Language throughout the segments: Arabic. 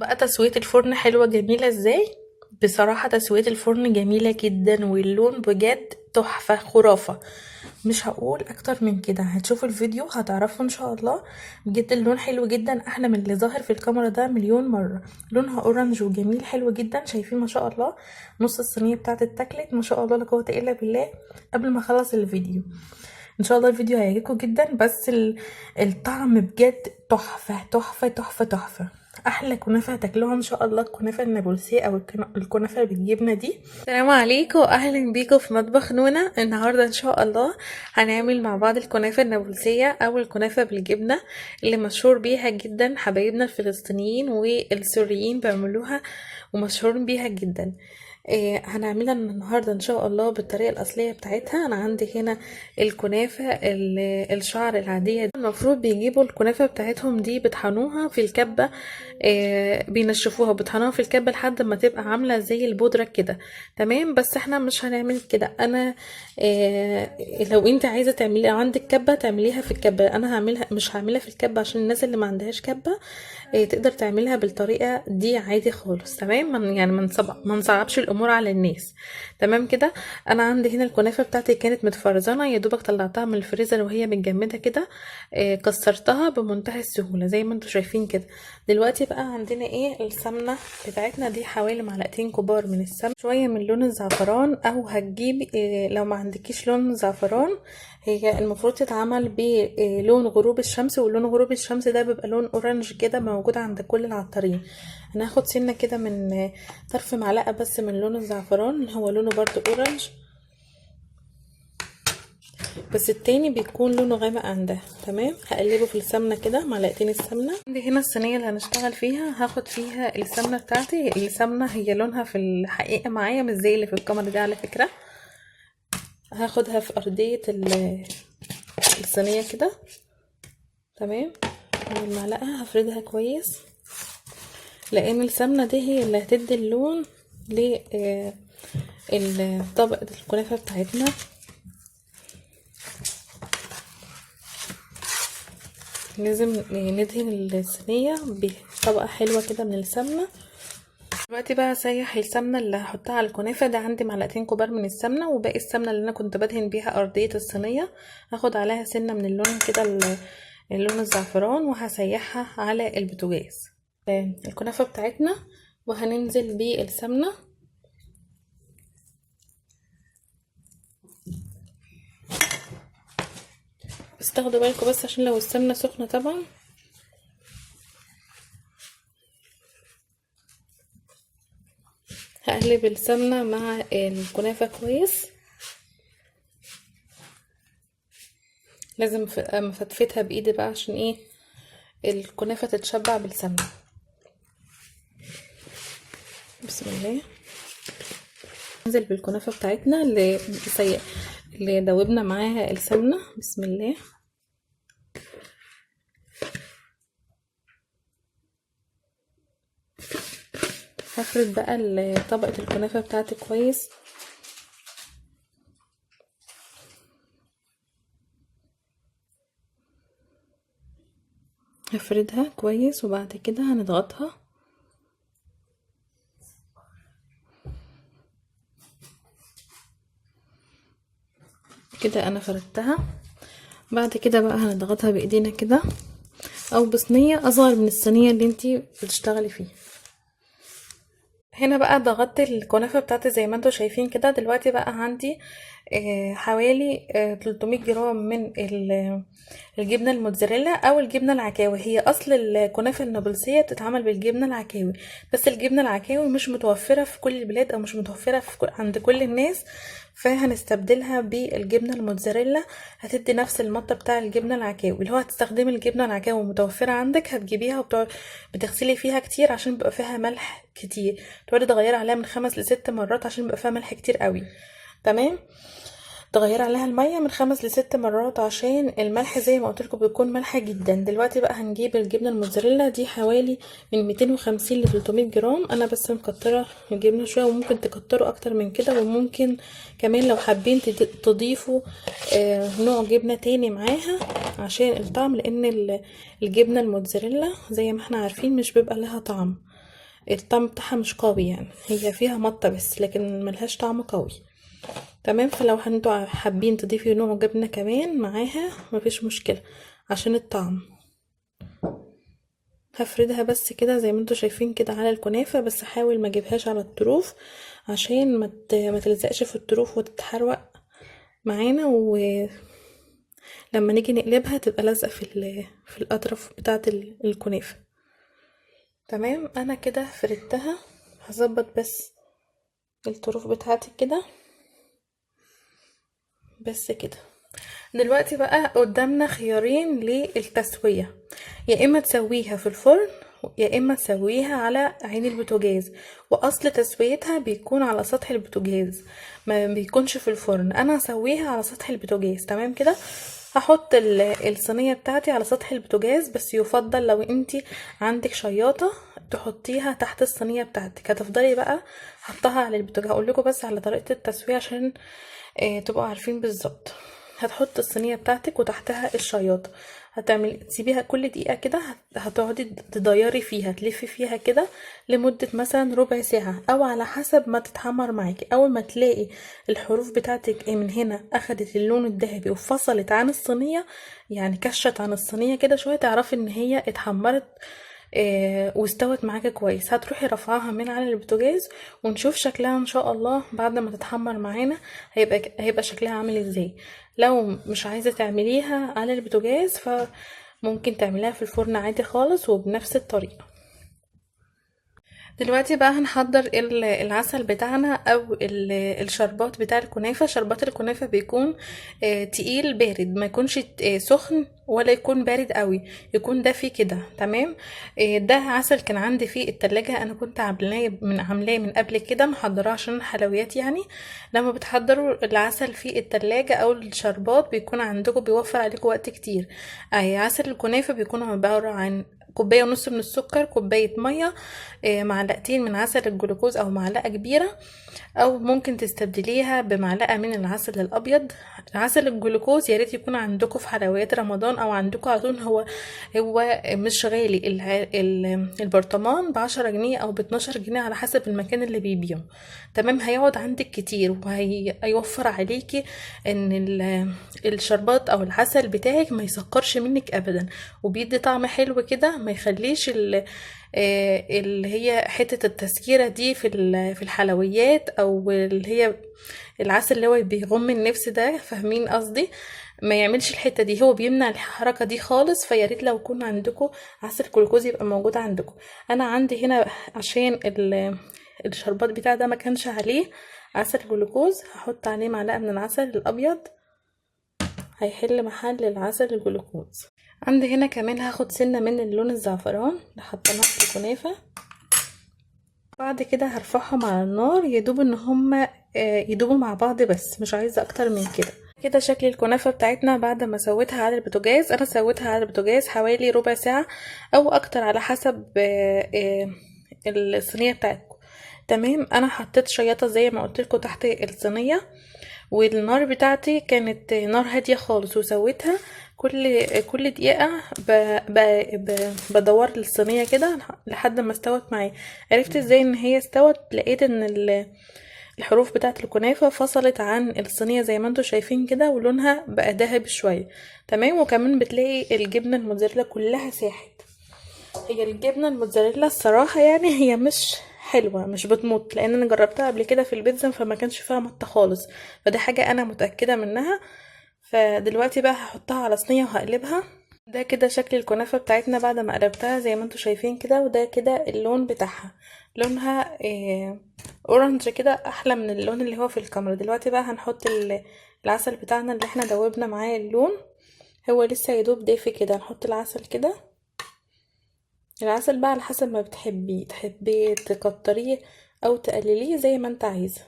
بقى تسوية الفرن حلوة جميلة ازاي؟ بصراحة تسوية الفرن جميلة جدا، واللون بجد تحفة خرافة. مش هقول اكتر من كده، هتشوفوا الفيديو هتعرفوا ان شاء الله. بجد اللون حلو جدا، احلى من اللي ظاهر في الكاميرا ده مليون مرة. لونها اورنج وجميل حلو جدا، شايفين ما شاء الله. نص الصينية بتاعت اتاكلت ما شاء الله، لا قوة الا بالله. قبل ما اخلص الفيديو ان شاء الله الفيديو هيعجبكم جدا، بس الطعم بجد تحفة تحفة تحفة تحفة. احلى كنافة هتاكلوها ان شاء الله الكنافة النابلسية او الكنافة بالجبنة دي. السلام عليكم واهلا بيكم في مطبخ نونا. النهاردة ان شاء الله هنعمل مع بعض الكنافة النابلسية او الكنافة بالجبنة، اللي مشهور بيها جدا حبايبنا الفلسطينيين والسوريين بيعملوها، ومشهورين بيها جدا. هنعملها النهاردة ان شاء الله بالطريقة الاصلية بتاعتها. انا عندي هنا الكنافة الشعر العادية دي. المفروض بيجيبوا الكنافة بتاعتهم دي بيطحنوها في الكبة، بينشفوها بيطحنوها في الكبة لحد ما تبقى عاملة زي البودرة كده. تمام، بس احنا مش هنعمل كده. انا لو انت عايزة تعملي عندك كبة تعمليها في الكبة، انا هعملها مش هعملها في الكبة عشان الناس اللي ما عندهاش كبة تقدر تعملها بالطريقة دي عادي خالص. تمام، يعني ما نصعبش الامور على الناس. تمام كده. انا عندي هنا الكنافة بتاعتي كانت متفرزنة، يا دوبك طلعتها من الفريزر وهي متجمدة كده. كسرتها بمنتهى السهولة زي ما انتوا شايفين كده. دلوقتي بقى عندنا ايه السمنة بتاعتنا دي، حوالي معلقتين كبار من السمنة، شوية من لون الزعفران، او هتجيبي لو ما عندكيش لون زعفران هي المفروض تتعمل بلون غروب الشمس، ولون غروب الشمس ده بيبقى لون اورنج كده موجود عند كل العطارين. هناخد سنة كده من طرف معلقة بس من لون الزعفران، هو لونه برضو اورنج بس التاني بيكون لونه غامق عن ده. تمام، هقلبه في السمنه كده معلقتين السمنه. عندي هنا الصينيه اللي هنشتغل فيها هاخد فيها السمنه بتاعتي. السمنه هي لونها في الحقيقه معايا مش زي اللي في الكاميرا دي على فكره. هاخدها في ارضيه الصينيه كده. تمام، والمعلقه هفردها كويس، لان السمنه دي هي اللي هتدي اللون لطبقه الكنافه بتاعتنا. لازم ندهن الصينيه بطبقه حلوه كده من السمنه. دلوقتي بقى هسيح السمنه اللي هحطها على الكنافه ده. عندي معلقتين كبار من السمنه، وباقي السمنه اللي انا كنت بدهن بيها ارضيه الصينيه هاخد عليها سنه من اللون كده اللون الزعفران، وهسيحها على البوتاجاز الكنافه بتاعتنا، وهننزل بالسمنه. بس تاخدوا بالكم بس عشان لو السمنه سخنه طبعا. هقلب السمنه مع الكنافه كويس، لازم مفتفتها بايدي بقى عشان ايه الكنافه تتشبع بالسمنه. بسم الله. ننزل بالكنافه بتاعتنا اللي دوبنا معاها السمنه. بسم الله. هفرد بقى طبقه الكنافه بتاعتي كويس. هفردها كويس وبعد كده هنضغطها كده. انا فردتها. بعد كده بقى هنضغطها بايدينا كده او بصينيه اصغر من الصينيه اللي انتي بتشتغلي فيها. هنا بقى ضغطت الكنافه بتاعتي زي ما انتوا شايفين كده. دلوقتي بقى عندي حوالي 300 جرام من الجبنه الموتزاريلا او الجبنه العكاوي. هي اصل الكنافه النابلسيه بتتعمل بالجبنه العكاوي، بس الجبنه العكاوي مش متوفره في كل البلاد او مش متوفره عند كل الناس، فهنستبدلها بالجبنه الموتزاريلا. هتدي نفس المطه بتاع الجبنه العكاوي. اللي هو هتستخدمي الجبنه العكاوي متوفره عندك هتجيبيها بتغسلي فيها كتير عشان بيبقى فيها ملح كتير، تقعدي تغيري عليها من 5 ل6 مرات عشان بيبقى فيها ملح كتير قوي. تمام، تغيري عليها المية من 5 ل6 مرات عشان الملح زي ما قلت لكم بيكون ملح جدا. دلوقتي بقى هنجيب الجبنه الموتزاريلا دي حوالي من 250 ل 300 جرام. انا بس مكتره الجبنه شويه، وممكن تكتروا اكتر من كده، وممكن كمان لو حابين تضيفوا نوع جبنه تاني معاها عشان الطعم، لان الجبنه الموتزاريلا زي ما احنا عارفين مش بيبقى لها طعم. الطعم بتاعها مش قوي يعني، هي فيها مطة بس لكن ملهاش طعم قوي. تمام. فلو انتوا حابين تضيفي نوع جبنة كمان معاها مفيش مشكلة عشان الطعم. هفردها بس كده زي ما انتوا شايفين كده على الكنافة، بس حاول ما اجيبهاش على الطروف عشان ما تلزقش في الطروف وتتحروق معانا، ولما نيجي نقلبها تبقى لازقة في الاطراف بتاعة الكنافة. تمام. انا كده فردتها، هظبط بس الطروف بتاعتي كده بس كده. دلوقتي بقى قدامنا خيارين للتسوية، يا اما تسويها في الفرن يا اما تسويها على عين البوتاجاز، واصل تسويتها بيكون على سطح البوتاجاز ما بيكونش في الفرن. انا هسويها على سطح البوتاجاز. تمام كده. هحط الصينية بتاعتي على سطح البوتاجاز، بس يفضل لو انتي عندك شياطة تحطيها تحت الصينية بتاعتك. هتفضلي بقى حطها على البوتاجاز. هقولكوا بس على طريقة التسوية عشان تبقوا عارفين بالظبط. هتحط الصينية بتاعتك وتحتها الشياطة، هتعمل تسيبيها كل دقيقة كده، هتقعدي تديري فيها تلفي فيها كده لمدة مثلا ربع ساعة او على حسب ما تتحمر معاكي. اول ما تلاقي الحروف بتاعتك من هنا اخدت اللون الذهبي وفصلت عن الصينية، يعني كشت عن الصينية كده شوية، تعرفي ان هي اتحمرت واستوت معاكي كويس. هتروحي رافعاها من على البوتاجاز ونشوف شكلها ان شاء الله بعد ما تتحمر معانا هيبقى شكلها عامل ازاي. لو مش عايزه تعمليها على البوتاجاز فممكن تعمليها في الفرن عادي خالص وبنفس الطريقه. دلوقتي بقى هنحضر العسل بتاعنا او الشربات بتاع الكنافة. شربات الكنافة بيكون تقيل بارد، ما يكونش سخن ولا يكون بارد قوي، يكون دافي كده. تمام. ده عسل كان عندي في التلاجة، انا كنت عاملاه من قبل كده محضراه عشان الحلويات يعني. لما بتحضروا العسل في التلاجة او الشربات بيكون عندكم بيوفر عليكم وقت كتير. عسل الكنافة بيكون عبارة عن كوباية ونص من السكر، كوباية مية، معلقتين من عسل الجلوكوز او معلقة كبيرة، او ممكن تستبدليها بمعلقة من العسل الابيض. عسل الجلوكوز يا ريت يكون عندكم في حلويات رمضان او عندكم على طول. هو مش غالي، البرطمان ب10 جنيه او ب12 جنيه على حسب المكان اللي بيبيعه. تمام. هيقعد عندك كتير وهيوفر عليكي ان الشربات او العسل بتاعك ما يسكرش منك ابدا، وبيدي طعم حلو كده، ما يخليش اللي هي حتة التسكيرة دي في الحلويات، او اللي هي العسل اللي هو بيغم النفس ده، فاهمين قصدي؟ ما يعملش الحتة دي، هو بيمنع الحركة دي خالص. فياريت لو كون عندكم عسل جلوكوز يبقى موجود عندكم. انا عندي هنا عشان الشربات بتاع ده ما كانش عليه عسل جلوكوز، هحط عليه معلقة من العسل الابيض، هيحل محل العسل الجلوكوز. عندي هنا كمان هاخد سنة من اللون الزعفران اللي حطيناه في الكنافة. بعد كده هرفعهم على النار يدوب ان هما يدوبوا مع بعض، بس مش عايزة اكتر من كده. كده شكل الكنافة بتاعتنا بعد ما سويتها على البوتاجاز. انا سويتها على البوتاجاز حوالي ربع ساعة او اكتر على حسب الصينية بتاعتكم. تمام. انا حطيت شياطة زي ما قلت لكم تحت الصينية، والنار بتاعتي كانت نار هادية خالص، وسويتها كل دقيقة بدور الصينية كده لحد ما استوت معايا. عرفت ازاي ان هي استوت؟ لقيت ان الحروف بتاعت الكنافة فصلت عن الصينية زي ما انتوا شايفين كده، ولونها بقى ذهبي شوية. تمام. وكمان بتلاقي الجبنة الموتزاريلا كلها ساحت. هي الجبنة الموتزاريلا الصراحة يعني هي مش حلوة، مش بتمط، لان انا جربتها قبل كده في البيتزا فما كانش فيها مطة خالص، فدي حاجة انا متأكدة منها. فدلوقتي بقى هحطها على صينية وهقلبها. ده كده شكل الكنافة بتاعتنا بعد ما قلبتها زي ما انتوا شايفين كده، وده كده اللون بتاعها، لونها اورنج كده، احلى من اللون اللي هو في الكاميرا. دلوقتي بقى هنحط العسل بتاعنا اللي احنا دوبنا معاه اللون، هو لسه يدوب دافي كده. نحط العسل كده. العسل بقى على حسب ما تحبي تكتريه او تقلليه زي ما انت عايزه.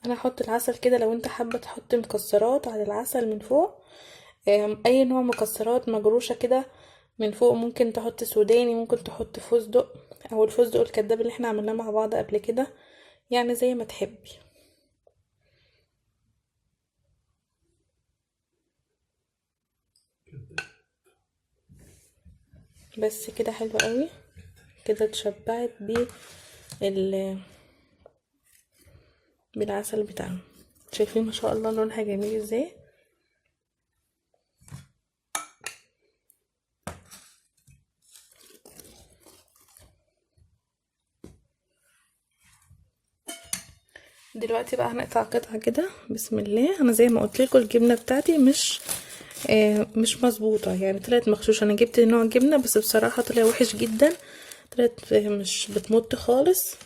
انا هحط العسل كده، لو انت حابه تحط مكسرات على العسل من فوق، اي نوع مكسرات مجروشه كده من فوق، ممكن تحط سوداني، ممكن تحط فستق او الفستق الكداب اللي احنا عملناه مع بعض قبل كده، يعني زي ما تحبي. بس كده حلو قوي كده، اتشبعت بالعسل بتاعنا. شايفين ما شاء الله لونها جميل ازاي. دلوقتي بقى هنقطع قطعه كده بسم الله. انا زي ما قلت لكم الجبنه بتاعتي مش مظبوطه، يعني طلعت مغشوشه. انا جبت نوع جبنه بس بصراحه طلع وحش جدا، طلعت مش بتمط خالص.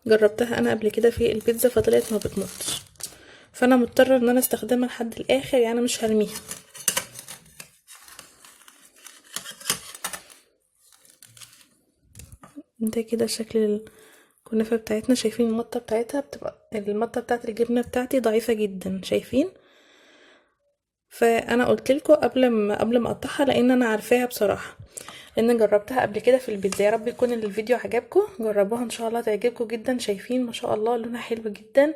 جربتها انا قبل كده في البيتزا فطلعت ما بتمطش، فانا مضطره ان انا استخدمها لحد الاخر، يعني مش هرميها. ده كده شكل الكنافه بتاعتنا. شايفين المطه بتاعتها بتبقى المطه بتاعت الجبنه بتاعتي ضعيفه جدا، شايفين؟ فانا قلت لكم قبل ما اقطعها، لان انا عارفاها بصراحه، لان جربتها قبل كده في البيتزا. يا رب يكون الفيديو عجبكم، جربوها ان شاء الله تعجبكم جدا. شايفين ما شاء الله لونها حلو جدا،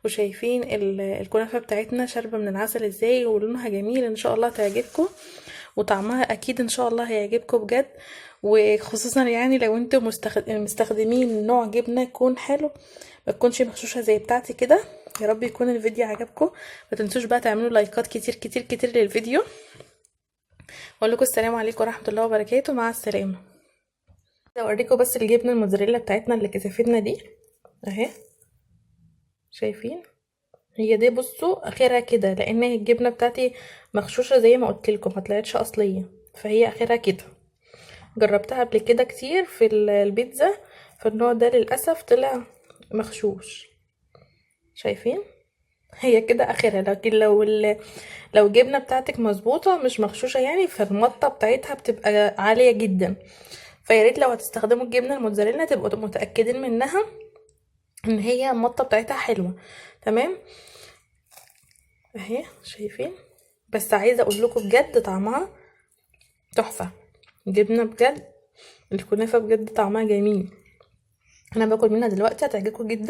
وشايفين الكنافه بتاعتنا شاربه من العسل ازاي، ولونها جميل. ان شاء الله تعجبكم، وطعمها اكيد ان شاء الله هيعجبكم بجد. وخصوصا يعني لو انتم مستخدمين نوع جبنه يكون حلو، ما تكونش مغشوشه زي بتاعتي كده. يا رب يكون الفيديو عجبكم. ما تنسوش بقى تعملوا لايكات كتير كتير كتير للفيديو. واقول لكم السلام عليكم ورحمه الله وبركاته. مع السلامه. اوريكم بس الجبنه الموتزاريلا بتاعتنا اللي كثفتنا دي اهي، شايفين؟ هي دي بصوا اخرها كده، لان الجبنه بتاعتي مغشوشه زي ما قلت لكم، ما طلعتش اصليه، فهي اخرها كده. جربتها قبل كده كتير في البيتزا، فالنوع ده للاسف طلع مغشوش. شايفين؟ هي كده اخرها. لكن لو الجبنه بتاعتك مظبوطه مش مغشوشه يعني، فالمطه بتاعتها بتبقى عاليه جدا. فياريت لو هتستخدموا الجبنه الموتزاريلا تبقوا متاكدين منها ان هي المطه بتاعتها حلوه. تمام اهي، شايفين؟ بس عايزه اقول لكم بجد طعمها تحفه. جبنه بجد، الكنافه بجد طعمها جميل. انا باكل منها دلوقتي، هتعجبكم جدا.